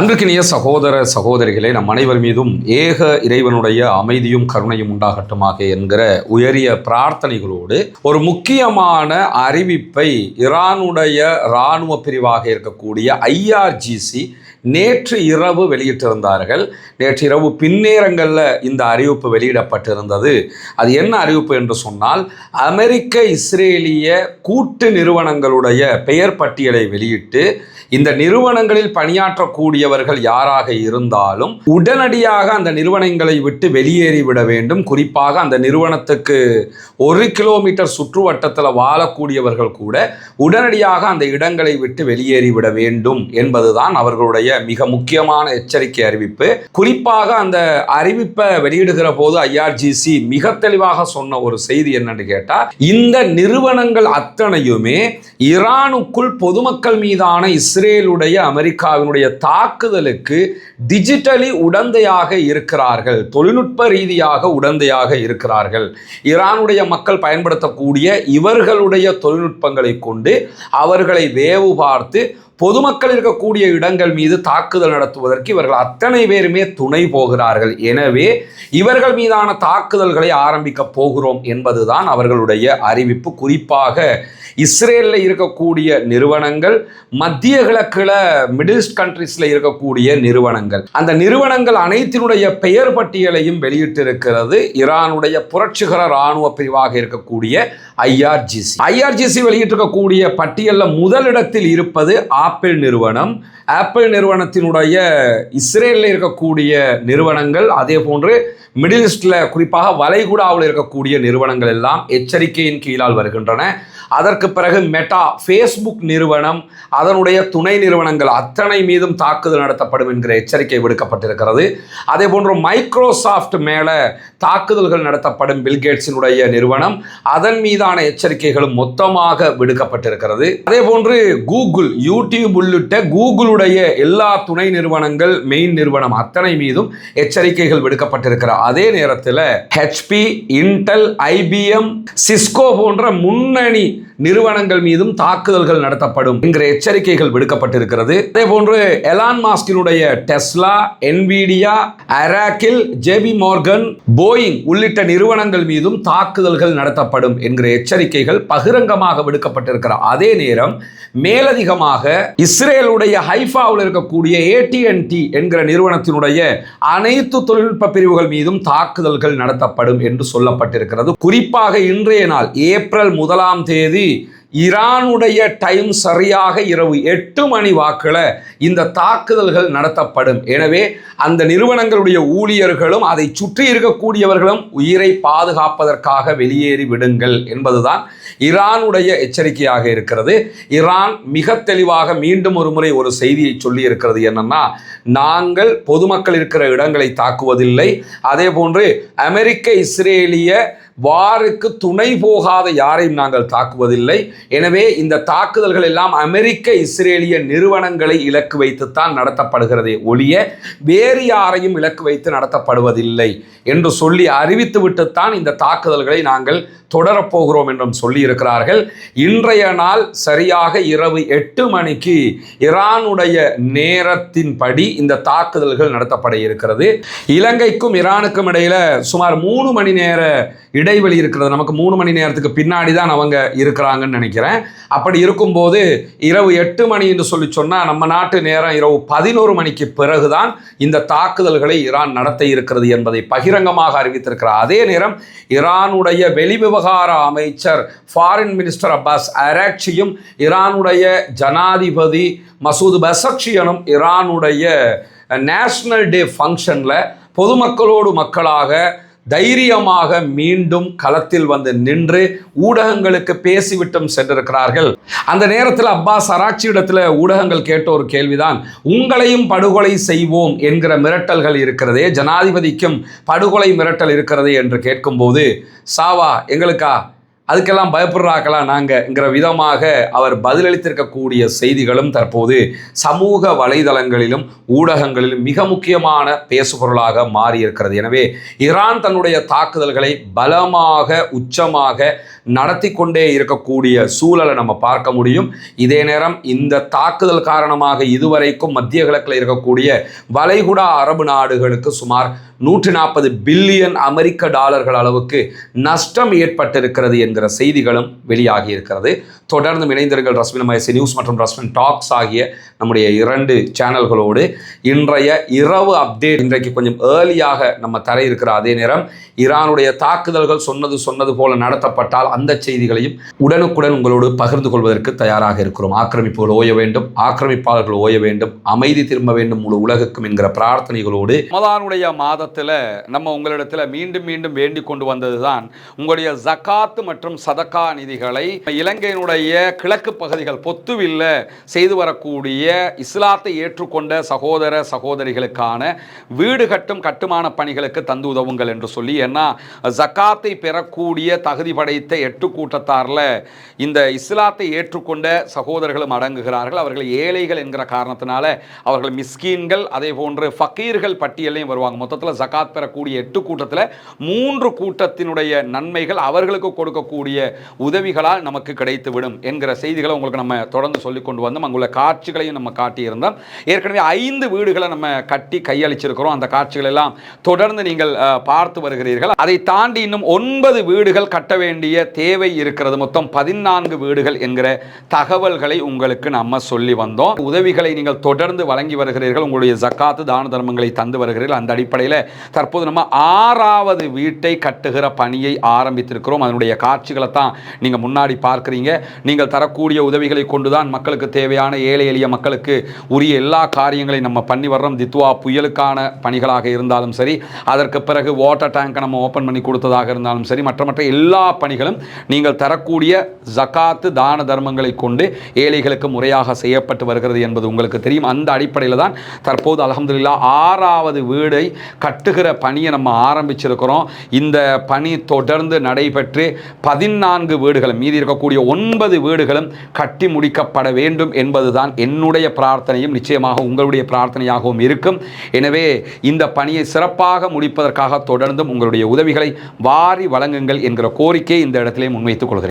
அன்பிற்கினிய சகோதர சகோதரிகளே, நம் அனைவர் மீதும் ஏக இறைவனுடைய அமைதியும் கருணையும் உண்டாகட்டுமாக என்கிற உயரிய பிரார்த்தனைகளோடு ஒரு முக்கியமான அறிவிப்பை ஈரானுடைய இராணுவ பிரிவாக இருக்கக்கூடிய IRGC நேற்று இரவு வெளியிட்டிருந்தார்கள். நேற்று இரவு பின்னேரங்களில் இந்த அறிவிப்பு வெளியிடப்பட்டிருந்தது. அது என்ன அறிவிப்பு என்று சொன்னால், அமெரிக்க இஸ்ரேலிய கூட்டு நிறுவனங்களுடைய பெயர் பட்டியலை வெளியிட்டு இந்த நிறுவனங்களில் பணியாற்றக்கூடியவர்கள் யாராக இருந்தாலும் உடனடியாக அந்த நிறுவனங்களை விட்டு வெளியேறிவிட வேண்டும். குறிப்பாக அந்த நிறுவனத்துக்கு 1 கிலோமீட்டர் சுற்றுவட்டத்தில் வாழக்கூடியவர்கள் கூட உடனடியாக அந்த இடங்களை விட்டு வெளியேறிவிட வேண்டும் என்பதுதான் அவர்களுடைய மிக முக்கியமான எச்சரிக்கை அறிவிப்பு. குறிப்பாக அந்த அறிவிப்பை வெளியிடுகிற போது IRGC மிக தெளிவாக சொன்ன ஒரு செய்தி என்னன்னு கேட்டால், இந்த நிறுவனங்கள் அத்தனையுமே ஈரானுக்குள் பொதுமக்கள் மீதான இஸ்ரேலுடைய அமெரிக்காவினுடைய தாக்குதலுக்கு டிஜிட்டலி உடந்தையாக இருக்கிறார்கள், தொழில்நுட்ப ரீதியாக உடந்தையாக இருக்கிறார்கள். ஈரானுடைய மக்கள் பயன்படுத்தக்கூடிய இவர்களுடைய தொழில்நுட்பங்களை கொண்டு அவர்களை வேவு பார்த்து பொதுமக்கள் இருக்கக்கூடிய இடங்கள் மீது தாக்குதல் நடத்துவதற்கு இவர்கள் அத்தனை பேருமே துணை போகிறார்கள். எனவே இவர்கள் மீதான தாக்குதல்களை ஆரம்பிக்க போகிறோம் என்பதுதான் அவர்களுடைய அறிவிப்பு. குறிப்பாக இஸ்ரேலில் இருக்கக்கூடிய நிறுவனங்கள், மத்திய கிழக்கில் மிடில் ஈஸ்ட் கண்ட்ரீஸில் இருக்கக்கூடிய நிறுவனங்கள், அந்த நிறுவனங்கள் அனைத்தினுடைய பெயர் பட்டியலையும் வெளியிட்டிருக்கிறது ஈரானுடைய புரட்சிகர இராணுவ பிரிவாக இருக்கக்கூடிய IRGC வெளியிட்டிருக்கக்கூடிய பட்டியலில் முதலிடத்தில் இருப்பது ஆப்பிள் நிறுவனம். ஆப்பிள் நிறுவனத்தினுடைய இஸ்ரேலில் இருக்கக்கூடிய நிறுவனங்கள், அதே போன்று மிடில் ஈஸ்டில் குறிப்பாக வளைகுடாவில் இருக்கக்கூடிய நிறுவனங்கள் எல்லாம் எச்சரிக்கையின் கீழால் வருகின்றன. அதற்கு பிறகு மெட்டா, ஃபேஸ்புக் நிறுவனம், அதனுடைய துணை நிறுவனங்கள் அத்தனை மீதும் தாக்குதல் நடத்தப்படும் என்கிற எச்சரிக்கை விடுக்கப்பட்டிருக்கிறது. அதே போன்று மைக்ரோசாஃப்ட் மேலே தாக்குதல்கள் நடத்தப்படும், பில்கேட்ஸினுடைய நிறுவனம், அதன் மீதான எச்சரிக்கைகளும் மொத்தமாக விடுக்கப்பட்டிருக்கிறது. அதே போன்று கூகுள், யூடியூப் உள்ளிட்ட கூகுளுடைய எல்லா துணை நிறுவனங்கள், மெயின் நிறுவனம் அத்தனை மீதும் எச்சரிக்கைகள் விடுக்கப்பட்டிருக்கிற அதே நேரத்தில் HP, இன்டெல், IBM, சிஸ்கோ போன்ற முன்னணி நிறுவனங்கள் மீதும் தாக்குதல்கள் நடத்தப்படும் என்கிற எச்சரிக்கைகள் விடுக்கப்பட்டிருக்கிறது. அதே போன்று எலான் மாஸ்கினுடைய Tesla, Nvidia, Oracle, JP Morgan, Boeing உள்ளிட்ட நிறுவனங்கள் மீதும் தாக்குதல்கள் நடத்தப்படும் என்கிற எச்சரிக்கைகள் பகிரங்கமாக விடுக்கப்பட்டிருக்கிற அதே நேரம் மேலதிகமாக இஸ்ரேலுடைய ஹைஃபாவில் இருக்கக்கூடிய AT&T என்கிற நிறுவனத்தினுடைய அனைத்து தொழில்நுட்ப பிரிவுகள் மீதும் தாக்குதல்கள் நடத்தப்படும் என்று சொல்லப்பட்டிருக்கிறது. குறிப்பாக இன்றைய நாள் ஏப்ரல் 1ஆம் தேதி ஈரானுடைய டைம் சரியாக இரவு 8 மணி வாக்கில் இந்த தாக்குதல்கள் நடத்தப்படும். எனவே அந்த நிறுவனங்களுடைய ஊழியர்களும் அதை சுற்றி இருக்கக்கூடியவர்களும் உயிரை பாதுகாப்பதற்காக வெளியேறி விடுங்கள் என்பதுதான் ஈரானுடைய எச்சரிக்கையாக இருக்கிறது. ஈரான் மிக தெளிவாக மீண்டும் ஒரு முறை ஒரு செய்தியை சொல்லி இருக்கிறது. என்னன்னா, நாங்கள் பொதுமக்கள் இருக்கிற இடங்களை தாக்குவதில்லை, அதே போன்று அமெரிக்க இஸ்ரேலிய வாருக்கு துணை போகாத யாரையும் நாங்கள் தாக்குவதில்லை. எனவே இந்த தாக்குதல்கள் எல்லாம் அமெரிக்க இஸ்ரேலிய நிறுவனங்களை இலக்கு வைத்துத்தான் நடத்தப்படுகிறதே ஒழிய வேறு யாரையும் இலக்கு வைத்து நடத்தப்படுவதில்லை என்று சொல்லி அறிவித்துவிட்டுத்தான் இந்த தாக்குதல்களை நாங்கள் தொடரப்போகிறோம் என்றும் சொல்லி இருக்கிறார்கள். இன்றைய நாள் சரியாக இரவு 8 மணிக்கு ஈரானுடைய நேரத்தின்படி இந்த தாக்குதல்கள் நடத்தப்பட இருக்கிறது. இலங்கைக்கும் ஈரானுக்கும் இடையில சுமார் 3 மணி நேர இடைவெளி இருக்கிறது. நமக்கு 3 மணி நேரத்துக்கு பின்னாடி தான் அவங்க இருக்கிறாங்கன்னு நினைக்கிறேன். அப்படி இருக்கும்போது இரவு 8 மணி என்று சொல்லி சொன்னால் நம்ம நாட்டு நேரம் இரவு 11 மணிக்கு பிறகுதான் இந்த தாக்குதல்களை ஈரான் நடத்த இருக்கிறது என்பதை பகிரங்கமாக அறிவித்திருக்கிறார். அதே நேரம் ஈரானுடைய வெளிவிவகார அமைச்சர் ஃபாரின் மினிஸ்டர் அப்பாஸ் அராக்சியும் ஈரானுடைய ஜனாதிபதி மசூத் பெசக்ஷியனும் ஈரானுடைய நேஷனல் டே ஃபங்க்ஷனில் பொதுமக்களோடு மக்களாக தைரியமாக மீண்டும் களத்தில் வந்து நின்று ஊடகங்களுக்கு பேசிவிட்டும் சென்றிருக்கிறார்கள். அந்த நேரத்தில் அப்பாஸ் அராக்சியிடத்தில் ஊடகங்கள் கேட்ட ஒரு கேள்விதான், உங்களையும் படுகொலை செய்வோம் என்கிற மிரட்டல்கள் இருக்கிறதே, ஜனாதிபதிக்கும் படுகொலை மிரட்டல் இருக்கிறதே என்று கேட்கும்போது, சாவா எங்களுக்கா, அதுக்கெல்லாம் பயப்படுறாக்கலாம் நாங்கங்கிற விதமாக அவர் பதிலளித்திருக்கக்கூடிய செய்திகளும் தற்போது சமூக வலைதளங்களிலும் ஊடகங்களிலும் மிக முக்கியமான பேசுபொருளாக மாறியிருக்கிறது. எனவே ஈரான் தன்னுடைய தாக்குதல்களை பலமாக உச்சமாக நடத்தி கொண்டே இருக்கக்கூடிய சூழலை நம்ம பார்க்க முடியும். இதே நேரம் இந்த தாக்குதல் காரணமாக இதுவரைக்கும் மத்திய கிழக்கில் இருக்கக்கூடிய வளைகுடா அரபு நாடுகளுக்கு சுமார் 140 பில்லியன் அமெரிக்க டாலர்கள் அளவுக்கு நஷ்டம் ஏற்பட்டிருக்கிறது என்கிற செய்திகளும் வெளியாகி இருக்கிறது. தொடர்ந்து இணைந்திருங்கள் ரஸ்மின் மைசி நியூஸ் மற்றும் ரஸ்மின் டாக்ஸ் ஆகிய நம்முடைய 2 சேனல்களோடு. இன்றைய இரவு அப்டேட் இன்றைக்கு கொஞ்சம் ஏர்லியாக நம்ம தர இருக்கிற அதே நேரம் ஈரானுடைய தாக்குதல்கள் சொன்னது போல நடத்தப்பட்டால் அந்த செய்திகளையும் உடனுக்குடன் உங்களோடு பகிர்ந்து கொள்வதற்கு தயாராக இருக்கிறோம். ஆக்கிரமிப்புகள் ஓய வேண்டும், ஆக்கிரமிப்பாளர்கள் ஓய வேண்டும், அமைதி திரும்ப வேண்டும் முழு உலகுக்கும் என்கிற பிரார்த்தனைகளோடு ரமலானுடைய மாதத்தில் நம்ம உங்களிடத்தில் மீண்டும் மீண்டும் வேண்டிக் கொண்டு வந்ததுதான் உங்களுடைய ஜகாத் மற்றும் சதகா நிதிகளை இலங்கையினுடைய கிழக்கு பகுதிகள் பொத்துவில்ல செய்து வரக்கூடிய இஸ்லாத்தை ஏற்றுக்கொண்ட சகோதர சகோதரிகளுக்கான வீடு கட்டும் கட்டுமான பணிகளுக்கு தந்து உதவுங்கள் என்று சொல்லி. ஏன்னா ஜகாத்தை பெறக்கூடிய தகுதி படைத்த 8 கூட்டத்தாரில் இந்த இஸ்லாத்தை ஏற்றுக்கொண்ட சகோதரர்களும் அடங்குகிறார்கள். அவர்கள் ஏழைகள் என்கிற காரணத்தினால அவர்கள் மிஸ்கீன்கள் அதே போன்று ஃபக்கீர்கள் பட்டியலையும் வருவாங்க. மொத்தத்தில் ஜகாத் பெறக்கூடிய 8 கூட்டத்தில் 3 கூட்டத்தினுடைய நன்மைகள் அவர்களுக்கு கொடுக்கக்கூடிய உதவிகளால் நமக்கு கிடைத்துவிடும் என்கிற செய்திகளை உங்களுக்கு நம்ம தொடர்ந்து சொல்லிக் கொண்டு வந்தோம். அங்குள்ள காட்சிகளையும் நம்ம காட்டியிருந்தோம். ஏற்கனவே 5 வீடுகளை நம்ம கட்டி கையளிச்சிருக்கிறோம். அந்த காட்சிகள் எல்லாம் தொடர்ந்து நீங்கள் பார்த்து வருகிறீர்கள். அதை தாண்டி இன்னும் 9 வீடுகள் கட்ட வேண்டிய தேவை இருக்கிறது. மொத்தம் 14 வீடுகள் என்கிற தகவல்களை உங்களுக்கு நம்ம சொல்லி வந்தோம். உதவிகளை நீங்கள் தொடர்ந்து வழங்கி வருகிறீர்கள். உங்களுடைய ஜக்காத்து தான தர்மங்களை தந்து வருகிறீர்கள். அந்த அடிப்படையில் தற்போது நம்ம 6வது வீட்டை கட்டுகிற பணியை ஆரம்பித்திருக்கிறோம். அதனுடைய காட்சிகளை தான் நீங்க முன்னாடி பார்க்கிறீங்க. நீங்கள் தரக்கூடிய உதவிகளை கொண்டுதான் மக்களுக்கு தேவையான ஏழை எளிய மக்களுக்கு உரிய எல்லா காரியங்களையும் நம்ம பண்ணி வர்றோம். தித்வா புயலுக்கான பணிகளாக இருந்தாலும் சரி, அதற்கு பிறகு வாட்டர் டேங்கை நம்ம ஓப்பன் பண்ணி கொடுத்ததாக இருந்தாலும் சரி, மற்ற எல்லா பணிகளும் நீங்கள் தரக்கூடிய ஜகாத்து தான தர்மங்களை கொண்டு ஏழைகளுக்கு முறையாக செய்யப்பட்டு வருகிறது என்பது உங்களுக்கு தெரியும். அந்த அடிப்படையில் தான் தற்போது அல்ஹம்துலில்லாஹ் 6வது வீடை கட்டுகிற பணியை நம்ம ஆரம்பிச்சிருக்கிறோம். இந்த பணி தொடர்ந்து நடைபெற்று 14 வீடுகளும் மீதி இருக்கக்கூடிய 9 வீடுகளும் கட்டி முடிக்கப்பட வேண்டும் என்பதுதான் என்னுடைய பிரார்த்தனையும் நிச்சயமாக உங்களுடைய பிரார்த்தனையாகவும் இருக்கும். எனவே இந்த பணியை சிறப்பாக முடிப்பதற்காக தொடர்ந்தும் உங்களுடைய உதவிகளை வாரி வழங்குங்கள் என்கிற கோரிக்கையை இந்த இடத்திலே முன்வைத்துக் கொள்கிறேன்.